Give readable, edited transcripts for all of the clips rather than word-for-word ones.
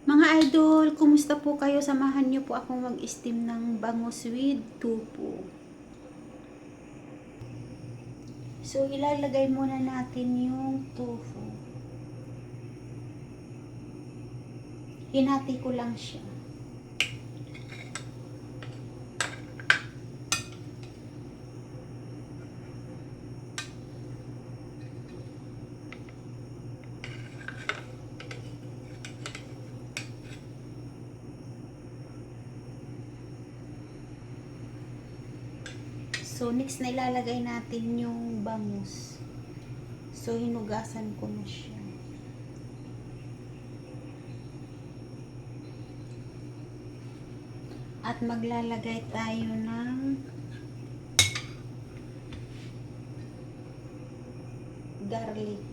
Mga idol, kumusta po kayo? Samahan niyo po akong mag-steam ng bangus with tofu. So, ilalagay muna natin yung tofu. Hinati ko lang siya. So, next na ilalagay natin yung bangus. So, hinugasan ko na siya. At maglalagay tayo ng garlic.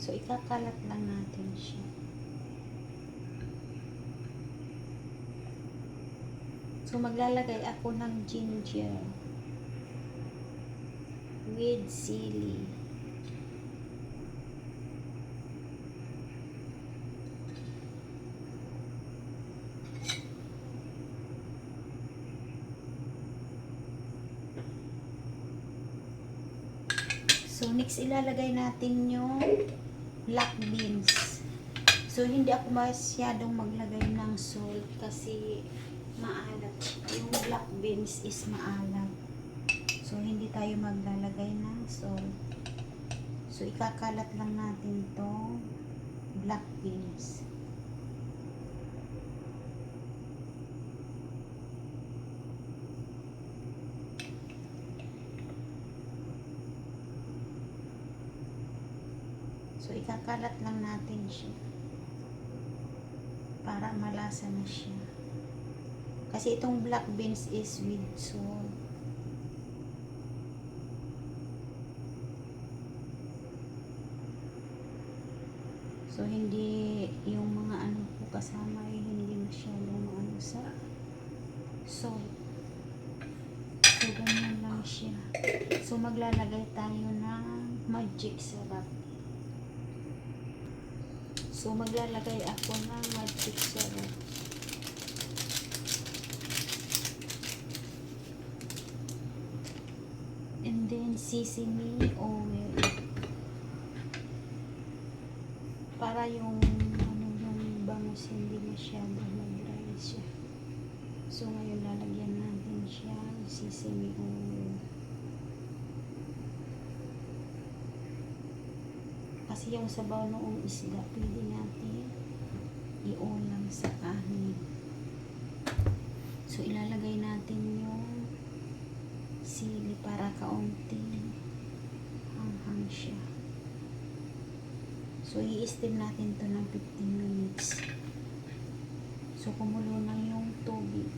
So, ikakalat lang natin siya. So, maglalagay ako ng ginger with sili. So, next ilalagay natin yung black beans. So, hindi ako masyadong maglagay ng salt kasi maalat. Yung black beans is maalat. So, hindi tayo maglalagay ng salt. So, ikakalat lang natin tong black beans. So, ikakalat lang natin siya para malasa na siya. Kasi itong black beans is with salt. So, hindi yung mga ano po kasama ay hindi masyadong ano sa salt. So, ganyan lang siya. So, maglalagay tayo ng magic syrup. So, maglalagay ako ng magic syrup. And then, sesame oil. Para yung, yung bangus hindi masyadong mag-dry siya. So, ngayon lalagyan natin siya ng sesame oil. Kasi yung sabaw noong isda, pwede natin i-ulam sa kanin. So, ilalagay natin yung sili para kaunting hanghang siya. So, i-steam natin to ng 15 minutes. So, kumulo na yung tubig.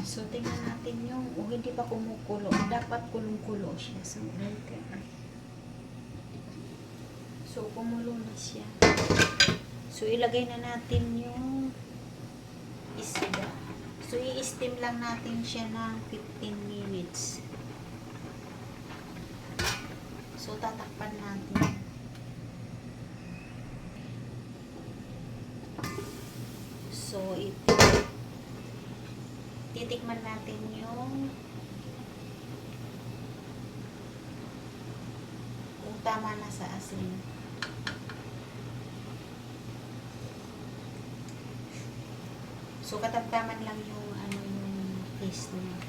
So, tingnan natin yung, hindi pa kumukulo. Dapat kulong-kulo siya. So, so, kumulo na siya. So, ilagay na natin yung isda. So, i-steam lang natin siya ng 15 minutes. So, tatakpan natin. So, titikman natin yung kung tama na sa asin. So, katamtaman lang yung ano yung taste niya.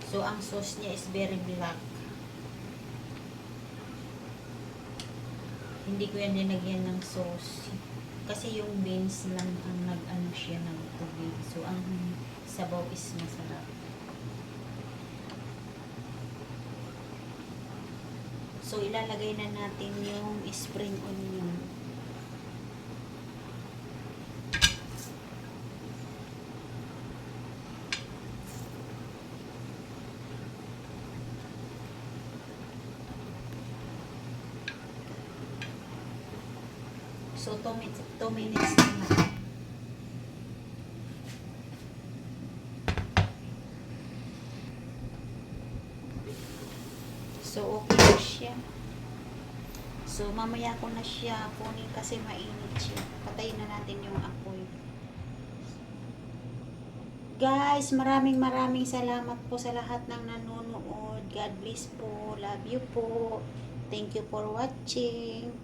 So, ang sauce niya is very black. Hindi ko yan dinagyan ng sauce. Kasi yung beans lang ang nag-ano siya ng tubig. So, ang sabaw is masarap. So, ilalagay na natin yung spring onion. So, 2 minutes na lang. So, okay na siya. So, mamaya ko na siya kunin kasi mainit siya. Patayin na natin yung apoy. Guys, maraming salamat po sa lahat ng nanonood. God bless po. Love you po. Thank you for watching.